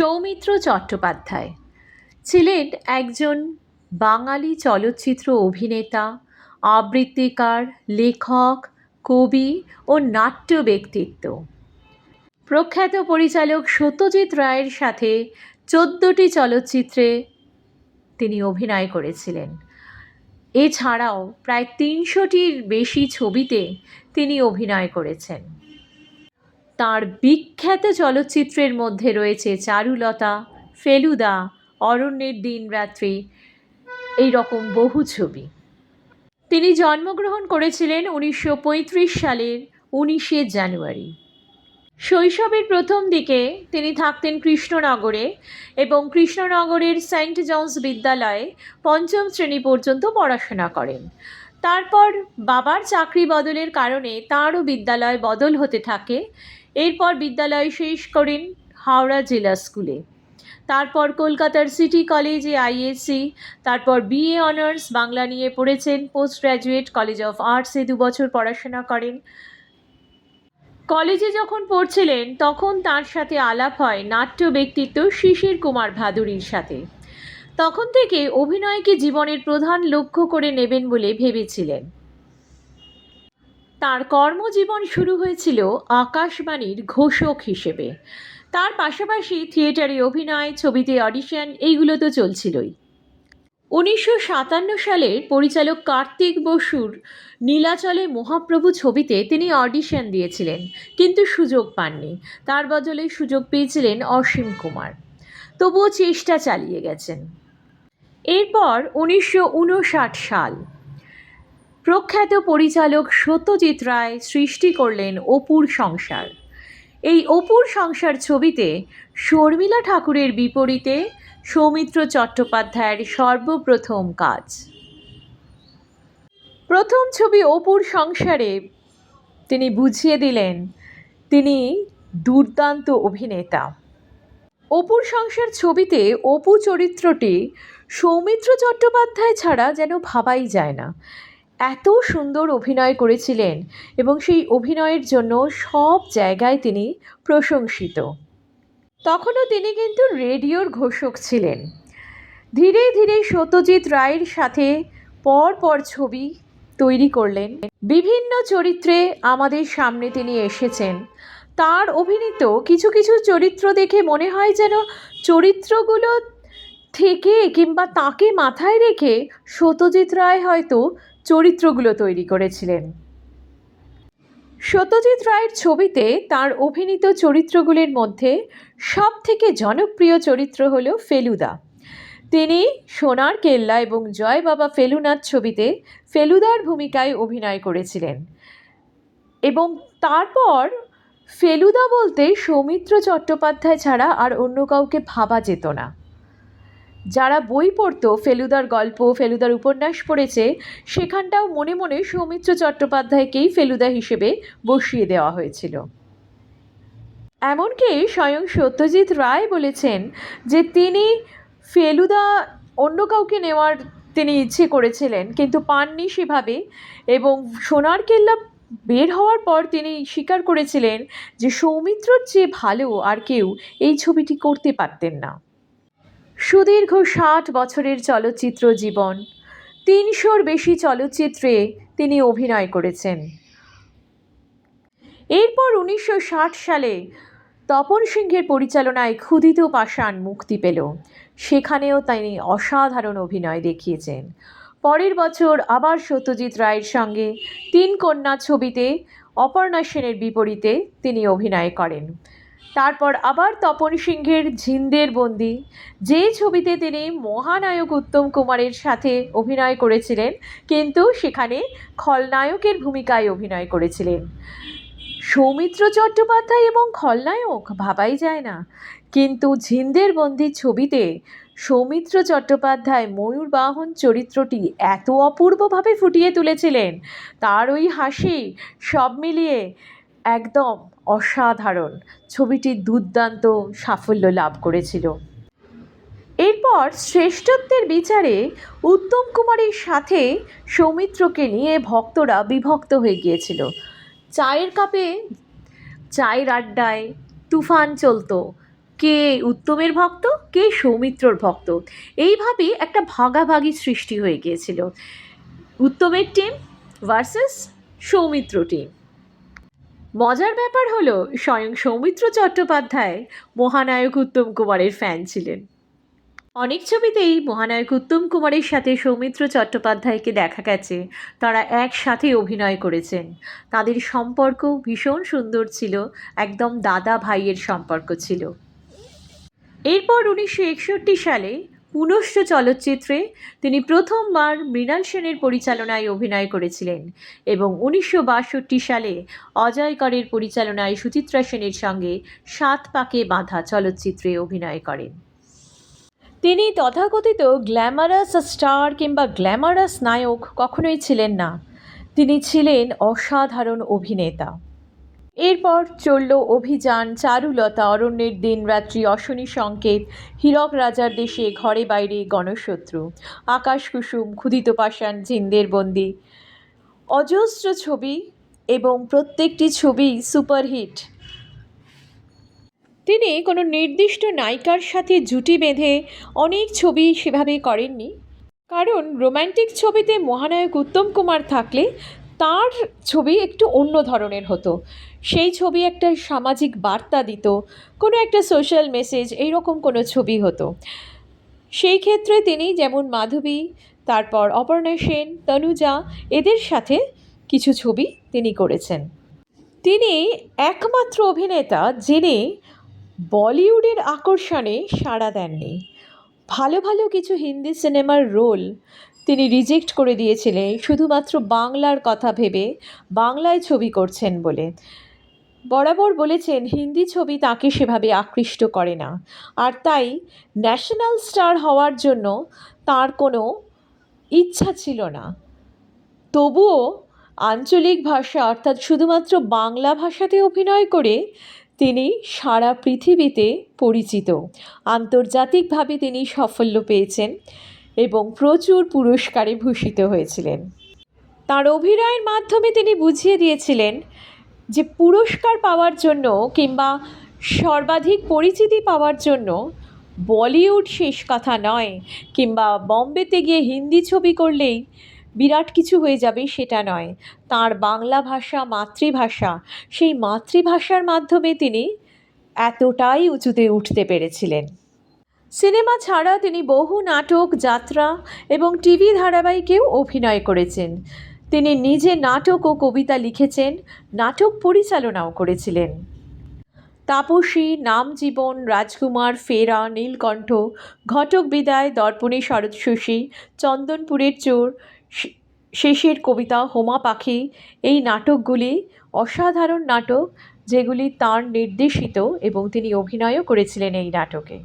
সৌমিত্র চট্টোপাধ্যায় ছিলেন একজন বাঙালি চলচ্চিত্র অভিনেতা, আবৃত্তিকার, লেখক, কবি ও নাট্য ব্যক্তিত্ব। প্রখ্যাত পরিচালক সত্যজিৎ রায়ের সাথে 14টি চলচ্চিত্রে তিনি অভিনয় করেছিলেন। এছাড়াও প্রায় 300টির বেশি ছবিতে তিনি অভিনয় করেছেন। তাঁর বিখ্যাত চলচ্চিত্রের মধ্যে রয়েছে চারুলতা, ফেলুদা, অরণ্যের দিনরাত্রি, এই রকম বহু ছবি। তিনি জন্মগ্রহণ করেছিলেন 1935 সালের 19শে জানুয়ারি। শৈশবের প্রথম দিকে তিনি থাকতেন কৃষ্ণনগরে এবং কৃষ্ণনগরের সেন্ট জনস বিদ্যালয়ে পঞ্চম শ্রেণী পর্যন্ত পড়াশোনা করেন। তারপর বাবার চাকরি বদলের কারণে তাঁরও বিদ্যালয় বদল হতে থাকে। এরপর বিদ্যালয় শেষ করেন হাওড়া জেলা স্কুলে, তারপর কলকাতার সিটি কলেজে আইএসসি, তারপর বিএ অনার্স বাংলা নিয়ে পড়েছেন। পোস্ট গ্র্যাজুয়েট কলেজ অফ আর্টসে 2 বছর পড়াশোনা করেন। কলেজে যখন পড়ছিলেন তখন তার সাথে আলাপ হয় নাট্য ব্যক্তিত্ব শিশির কুমার ভাদুড়ির সাথে। তখন থেকে অভিনয়কে জীবনের প্রধান লক্ষ্য করে নেবেন বলে ভেবেছিলেন। তার কর্মজীবন শুরু হয়েছিল আকাশবাণীর ঘোষক হিসেবে। তার পাশাপাশি থিয়েটারে অভিনয়, ছবিতে অডিশন, এইগুলো তো চলছিলই। 1957 সালের পরিচালক কার্তিক বসুর নীলাচলে মহাপ্রভু ছবিতে তিনি অডিশন দিয়েছিলেন, কিন্তু সুযোগ পাননি। তার বদলে সুযোগ পেয়েছিলেন অসীম কুমার। তবুও চেষ্টা চালিয়ে গেছেন। এরপর 1959 সাল প্রখ্যাত পরিচালক সত্যজিৎ রায় সৃষ্টি করলেন অপুর সংসার। এই অপুর সংসার ছবিতে শর্মিলা ঠাকুরের বিপরীতে সৌমিত্র চট্টোপাধ্যায়ের সর্বপ্রথম কাজ। প্রথম ছবি অপুর সংসারে তিনি বুঝিয়ে দিলেন তিনি দুর্দান্ত অভিনেতা। অপুর সংসার ছবিতে অপু চরিত্রটি সৌমিত্র চট্টোপাধ্যায় ছাড়া যেন ভাবাই যায় না। এত সুন্দর অভিনয় করেছিলেন এবং সেই অভিনয়ের জন্য সব জায়গায় তিনি প্রশংসিত। তখনও তিনি কিন্তু রেডিওর ঘোষক ছিলেন। ধীরে ধীরে সত্যজিৎ রায়ের সাথে পর ছবি তৈরি করলেন। বিভিন্ন চরিত্রে আমাদের সামনে তিনি এসেছেন। তার অভিনীত কিছু কিছু চরিত্র দেখে মনে হয় যেন চরিত্রগুলো থেকে কিংবা তাকে মাথায় রেখে সত্যজিৎ রায় হয়তো চরিত্রগুলো তৈরি করেছিলেন। সত্যজিৎ রায়ের ছবিতে তার অভিনীত চরিত্রগুলির মধ্যে সবথেকে জনপ্রিয় চরিত্র হল ফেলুদা। তিনি সোনার কেল্লা এবং জয় বাবা ফেলুনাথ ছবিতে ফেলুদার ভূমিকায় অভিনয় করেছিলেন এবং তারপর ফেলুদা বলতে সৌমিত্র চট্টোপাধ্যায় ছাড়া আর অন্য কাউকে ভাবা যেত না। যারা বই পড়তো, ফেলুদার গল্প, ফেলুদার উপন্যাস পড়েছে, সেখানটাও মনে মনে সৌমিত্র চট্টোপাধ্যায়কেই ফেলুদা হিসেবে বসিয়ে দেওয়া হয়েছিল। এমনকি স্বয়ং সত্যজিৎ রায় বলেছেন যে তিনি ফেলুদা অন্য কাউকে নেওয়ার তিনি ইচ্ছে করেছিলেন, কিন্তু পাননি সেভাবে। এবং সোনার কেল্লা বের হওয়ার পর তিনি স্বীকার করেছিলেন যে সৌমিত্রর চেয়ে ভালো আর কেউ এই ছবিটি করতে পারতেন না। সুদীর্ঘ 60 বছরের চলচ্চিত্র জীবন, 300র বেশি চলচ্চিত্রে তিনি অভিনয় করেছেন। এরপর 1960 সালে তপন সিংহের পরিচালনায় ক্ষুধিত পাষাণ মুক্তি পেল। সেখানেও তিনি অসাধারণ অভিনয় দেখিয়েছেন। পরের বছর আবার সত্যজিৎ রায়ের সঙ্গে 3 কন্যা ছবিতে অপর্ণা সেনের বিপরীতে তিনি অভিনয় করেন। তারপর আবার তপন সিংহের ঝিন্দের বন্দি, যে ছবিতে তিনি মহানায়ক উত্তম কুমারের সাথে অভিনয় করেছিলেন, কিন্তু সেখানে খলনায়কের ভূমিকায় অভিনয় করেছিলেন। সৌমিত্র চট্টোপাধ্যায় এবং খলনায়ক ভাবাই যায় না, কিন্তু ঝিন্দের বন্দি ছবিতে সৌমিত্র চট্টোপাধ্যায় ময়ূরবাহন চরিত্রটি এত অপূর্বভাবে ফুটিয়ে তুলেছিলেন, তার ওই হাসি, সব মিলিয়ে একদম অসাধারণ। ছবিটি দুর্দান্ত সাফল্য লাভ করেছিল। এরপর শ্রেষ্ঠত্বের বিচারে উত্তম কুমারের সাথে সৌমিত্রকে নিয়ে ভক্তরা বিভক্ত হয়ে গিয়েছিল। চায়ের কাপে, চায়ের আড্ডায় তুফান চলতো, কে উত্তমের ভক্ত, কে সৌমিত্রর ভক্ত। এইভাবে একটা ভাগাভাগি সৃষ্টি হয়ে গিয়েছিল, উত্তমের টিম ভার্সেস সৌমিত্র টিম। মজার ব্যাপার হলো, স্বয়ং সৌমিত্র চট্টোপাধ্যায় মহানায়ক উত্তম কুমারের ফ্যান ছিলেন। অনেক ছবিতেই মহানায়ক উত্তম কুমারের সাথে সৌমিত্র চট্টোপাধ্যায়কে দেখা গেছে, তারা একসাথে অভিনয় করেছেন। তাদের সম্পর্ক ভীষণ সুন্দর ছিল, একদম দাদা ভাইয়ের সম্পর্ক ছিল। এরপর 1961 সালে পুনশ্চ চলচ্চিত্রে তিনি প্রথমবার মৃণাল সেনের পরিচালনায় অভিনয় করেছিলেন এবং 1962 সালে অজয় করের পরিচালনায় সুচিত্রা সেনের সঙ্গে সাত পাকে বাঁধা চলচ্চিত্রে অভিনয় করেন। তিনি তথাকথিত গ্ল্যামারাস স্টার কিংবা গ্ল্যামারাস নায়ক কখনোই ছিলেন না, তিনি ছিলেন অসাধারণ অভিনেতা। এরপর চলল অভিযান, চারুলতা, অরণ্যের দিনরাত্রি, অশনি সংকেত, হীরক রাজার দেশে, ঘরে বাইরে, গণশত্রু, আকাশ কুসুম, ক্ষুধিত পাষাণ, জিন্দের বন্দি, অজস্র ছবি এবং প্রত্যেকটি ছবি সুপারহিট। তিনি কোনো নির্দিষ্ট নায়িকার সাথে জুটি বেঁধে অনেক ছবি সেভাবে করেননি, কারণ রোম্যান্টিক ছবিতে মহানায়ক উত্তম কুমার থাকলে তার ছবি একটু অন্য ধরনের হতো। সেই ছবি একটা সামাজিক বার্তা দিত, কোনো একটা সোশ্যাল মেসেজ, এইরকম কোনো ছবি হতো। সেই ক্ষেত্রে তিনি যেমন মাধবী, তারপর অপর্ণা সেন, তনুজা, এদের সাথে কিছু ছবি তিনি করেছেন। তিনি একমাত্র অভিনেতা যিনি বলিউডের আকর্ষণে সাড়া দেননি। ভালো ভালো কিছু হিন্দি সিনেমার রোল তিনি রিজেক্ট করে দিয়েছিলেন শুধুমাত্র বাংলার কথা ভেবে, বাংলায় ছবি করছেন বলে। বরাবর বলেছেন হিন্দি ছবি তাকে সেভাবে আকৃষ্ট করে না, আর তাই ন্যাশনাল স্টার হওয়ার জন্য তার কোনো ইচ্ছা ছিল না। তবুও আঞ্চলিক ভাষা অর্থাৎ শুধুমাত্র বাংলা ভাষাতে অভিনয় করে তিনি সারা পৃথিবীতে পরিচিত, আন্তর্জাতিকভাবে তিনি সাফল্য পেয়েছেন এবং প্রচুর পুরস্কারে ভূষিত হয়েছিলেন। তার অভিনয়ের মাধ্যমে তিনি বুঝিয়ে দিয়েছিলেন যে পুরস্কার পাওয়ার জন্য কিংবা সর্বাধিক পরিচিতি পাওয়ার জন্য বলিউড শেষ কথা নয়, কিংবা বম্বেতে গিয়ে হিন্দি ছবি করলেই বিরাট কিছু হয়ে যাবে সেটা নয়। তার বাংলা ভাষা মাতৃভাষা, সেই মাতৃভাষার মাধ্যমে তিনি এতটাই উঁচুতে উঠতে পেরেছিলেন। সিনেমা ছাড়া তিনি বহু নাটক, যাত্রা এবং টিভি ধারাবাহিকেও অভিনয় করেছেন। তিনি নিজে নাটক ও কবিতা লিখেছেন, নাটক পরিচালনাও করেছিলেন। তাপসী, নামজীবন, রাজকুমার, ফেরা, নীলকণ্ঠ, ঘটক বিদায়, দর্পণে শরৎ শশী, চন্দনপুরের চোর, শেষের কবিতা, হোমা পাখি, এই নাটকগুলি অসাধারণ নাটক যেগুলি তাঁর নির্দেশিত এবং তিনি অভিনয়ও করেছিলেন এই নাটকে।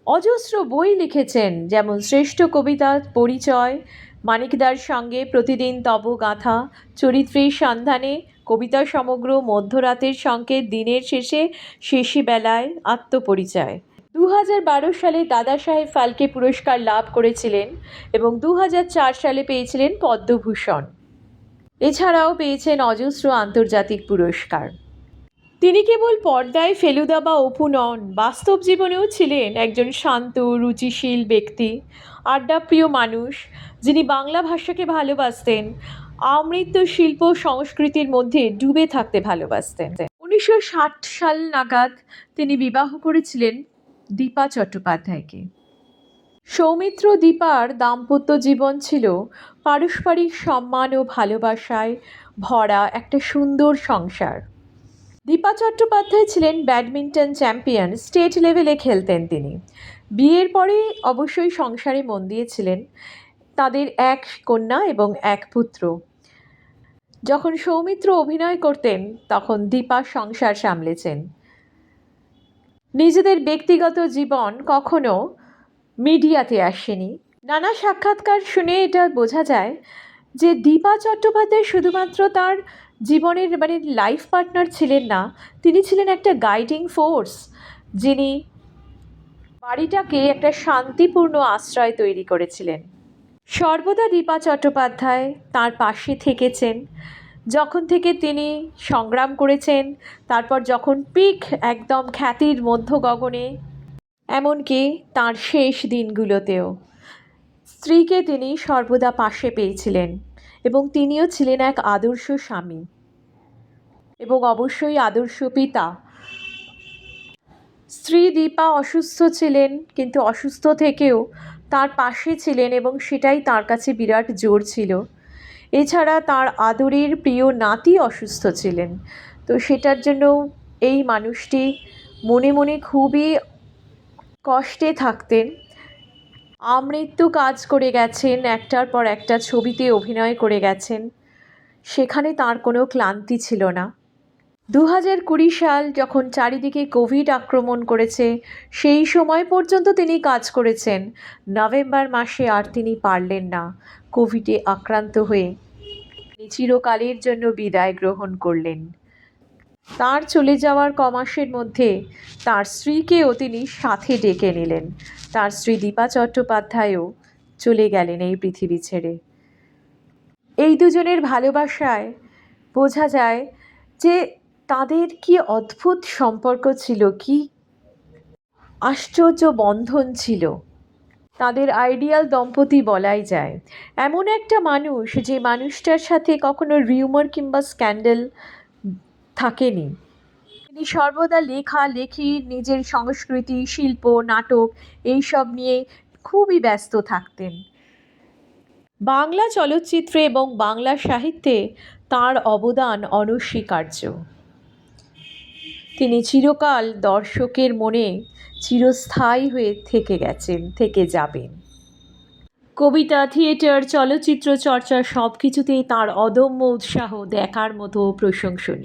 অজস্র বই লিখেছেন, যেমন শ্রেষ্ঠ কবিতা পরিচয়, মানিকদার সঙ্গে, প্রতিদিন তব গাথা, চরিত্রের সন্ধানে, কবিতা সমগ্র, মধ্যরাতের সংকেত, দিনের শেষে, শেষে বেলায়, আত্মপরিচয়। 2012 সালে দাদা সাহেব ফালকে পুরস্কার লাভ করেছিলেন এবং 2004 সালে পেয়েছিলেন পদ্মভূষণ। এছাড়াও পেয়েছেন অজস্র আন্তর্জাতিক পুরস্কার। তিনি কেবল পর্দায় ফেলুদা বা অপু নন, বাস্তব জীবনেও ছিলেন একজন শান্ত, রুচিশীল ব্যক্তি, আড্ডাপ্রিয় মানুষ যিনি বাংলা ভাষাকে ভালোবাসতেন, আমৃত্যু শিল্প সংস্কৃতির মধ্যে ডুবে থাকতে ভালোবাসতেন। 1960 সাল নাগাদ তিনি বিবাহ করেছিলেন দীপা চট্টোপাধ্যায়কে। সৌমিত্র দীপার দাম্পত্য জীবন ছিল পারস্পরিক সম্মান ও ভালোবাসায় ভরা একটা সুন্দর সংসার। দীপা চট্টোপাধ্যায় ছিলেন ব্যাডমিন্টন চ্যাম্পিয়ন, স্টেট লেভেলে খেলতেন তিনি। বিয়ের পরে অবশ্যই সংসারে মন দিয়েছিলেন। তাদের এক কন্যা এবং এক পুত্র। যখন সৌমিত্র অভিনয় করতেন তখন দীপা সংসার সামলেছেন। নিজেদের ব্যক্তিগত জীবন কখনো মিডিয়াতে আসেনি। নানা সাক্ষাৎকার শুনে এটা বোঝা যায় যে দীপা চট্টোপাধ্যায় শুধুমাত্র তার জীবনের লাইফ পার্টনার ছিলেন না, তিনি ছিলেন একটা গাইডিং ফোর্স, যিনি বাড়িটাকে একটা শান্তিপূর্ণ আশ্রয় তৈরি করেছিলেন। সর্বদা দীপা চট্টোপাধ্যায় তার পাশে থেকেছেন, যখন থেকে তিনি সংগ্রাম করেছেন, তারপর যখন পিক একদম খ্যাতির মধ্য গগনে, এমনকি তার শেষ দিনগুলোতেও স্ত্রীকে তিনি সর্বদা পাশে পেয়েছিলেন এবং তিনিও ছিলেন এক আদর্শ স্বামী এবং অবশ্যই আদর্শ পিতা। স্ত্রী দীপা অসুস্থ ছিলেন, কিন্তু অসুস্থ থেকেও তার পাশে ছিলেন এবং সেটাই তার কাছে বিরাট জোর ছিল। এছাড়া তার আদরের প্রিয় নাতি অসুস্থ ছিলেন, তো সেটার জন্য এই মানুষটি মনে মনে খুবই কষ্টে থাকতেন। আমৃত্যু কাজ করে গেছেন, একটার পর একটা ছবিতে অভিনয় করে গেছেন, সেখানে তার কোনো ক্লান্তি ছিল না। 2020 সাল যখন চারিদিকে কোভিড আক্রমণ করেছে, সেই সময় পর্যন্ত তিনি কাজ করেছেন। নভেম্বর মাসে আর তিনি পারলেন না, কোভিডে আক্রান্ত হয়ে তিনি চিরকালের জন্য বিদায় গ্রহণ করলেন। তার চলে যাওয়ার কমাসের মধ্যে তার স্ত্রীকেও তিনি সাথে ডেকে নিলেন। তার স্ত্রী দীপা চট্টোপাধ্যায়ও চলে গেলেন এই পৃথিবী ছেড়ে। এই দুজনের ভালোবাসায় বোঝা যায় যে তাদের কি অদ্ভুত সম্পর্ক ছিল, কি আশ্চর্য বন্ধন ছিল। তাদের আইডিয়াল দম্পতি বলাই যায়। এমন একটা মানুষ, যে মানুষটার সাথে কখনো রিউমার কিংবা স্ক্যান্ডেল থাকেনি। তিনি সর্বদা লেখালেখি, নিজের সংস্কৃতি, শিল্প, নাটক এইসব নিয়ে খুবই ব্যস্ত থাকতেন। বাংলা চলচ্চিত্রে এবং বাংলা সাহিত্যে তার অবদান অনস্বীকার্য। তিনি চিরকাল দর্শকের মনে চিরস্থায়ী হয়ে থেকে যাবেন। কবিতা, থিয়েটার, চলচ্চিত্র চর্চা সব কিছুতেই তাঁর অদম্য উৎসাহ দেখার মতো প্রশংসনীয়।